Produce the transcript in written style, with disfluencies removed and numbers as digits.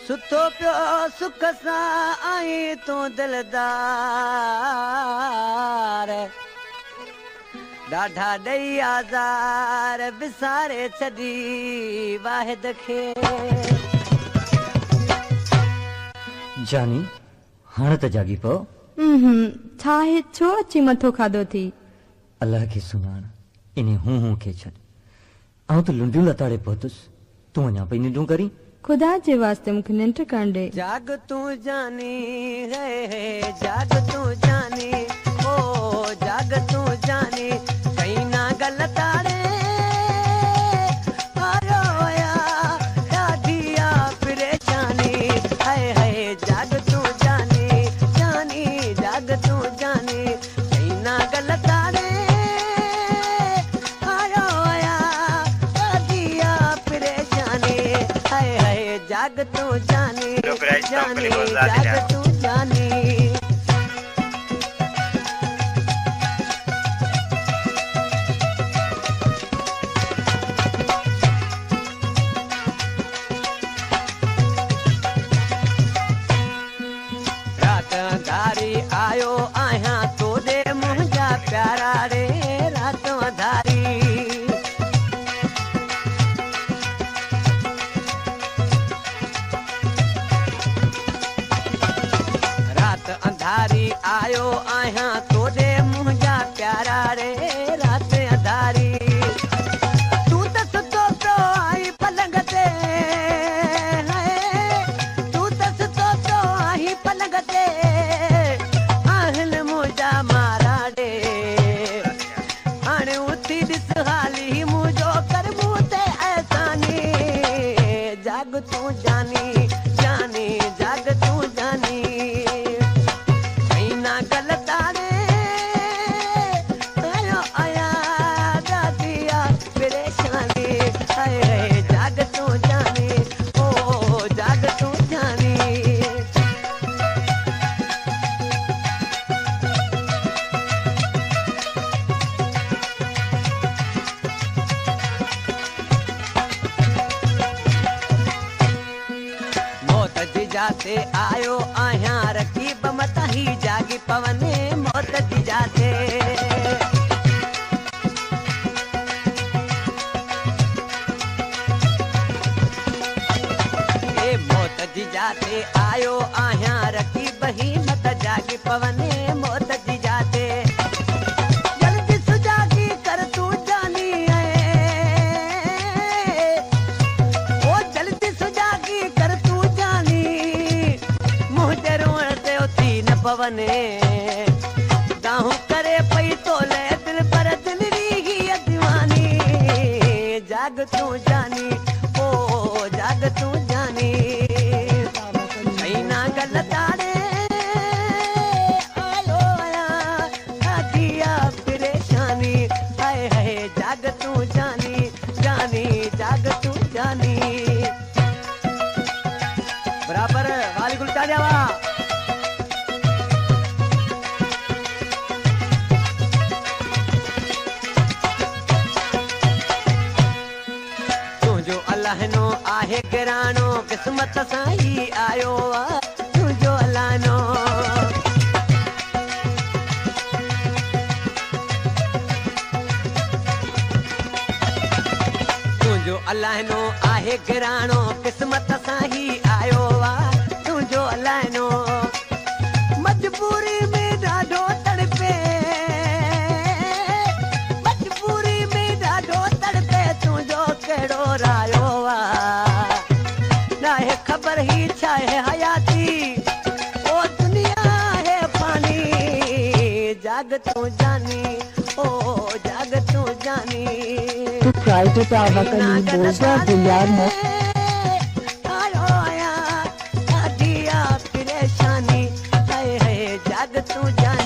सुतो पियो सुख सां आई तूं दिलदार ॾाढा ॾेई आज़ार विसारे छॾी वाहिद खे जानी हाणे त जागी पओ छा आहे छो अची मथो खाधो थी अल्लाह खे सुञाण इन हूं खे छॾ आउं त लुंडियूं लताड़े पहुतुसि तूं अञा पई निंडूं करी खुदा जे वास्ते मूंखे निंड करण ॾे जाग तूं जानी है जाग तूं जानी ओ जाग तूं जानी कहीं ना गलताड़े आयो या ॾाढिया परेशानी हाय हाय जाग तूं जानी जानी जाग तूं जानी कहीं ना गलताड़े आयो या ॾाढिया परेशानी हाय हाय जाग तूं जानी जानी जाग तूं जानी रात अंधारी आयो आहियां तोड़े मुंहिंजा प्यारा रे रात अंधारी अंधारी आयो आहियां तोड़े मुंहिंजा प्यारा रे रात अंधारी तूं त सुतो पियो आई पलंग ते तूं त सुतो पियो आई पलंग ते आहिनि मुंहिंजा मारा ॾे हाणे उथी ॾिस हाली मुंहिंजो कर मूं ते एहसानी जाग तूं जानी जानी जाग तूं जानी जाग तूं जानी ओ जाग तूं जानी मौत जी जाते आयो आहियां रकीब मत ही जागी पवने मौत जी जाते जाते आयो आहियां रकीब ही मत जागी पवने मौत जी जाते जल्दी सुजागी कर तूं जानी ओ जल्दी सुजागी कर तूं जानी मुंहिंजे रोअण ते उथी न पवने गाहूं करे पई तोले दिल पर दिल री दीवानी जाग तूं जानी ओ जाग तूं जानी गलताड़े आयो या ॾाढिया परेशानी हाय हाय जाग तूं जानी जानी जाग तूं जानी बराबर वाली गुलचा जावा तुंहिंजो अल्लाह नो आहे गिराणो क़िस्मत सां ही आयो आहे तुंहिंजो अल्लाह नो तुंहिंजो अल्लाह नो आहे गिराणो क़िस्मत सां ही आयो आहे तुंहिंजो अल्लाह नो मजबूरी में ॾाढो तड़पे मजबूरी में ॾाढो तड़पे तुंहिंजो कहिड़ो रायो आहे नाहे ख़बर ही छा आहे हयाती ओ दुनिया है पानी जाग तूं जानी ओ जाग तूं जानी Friday Tavakani Boza Diyar Mo आयो या ॾाढिया परेशानी हाय हाय जाग तूं जानी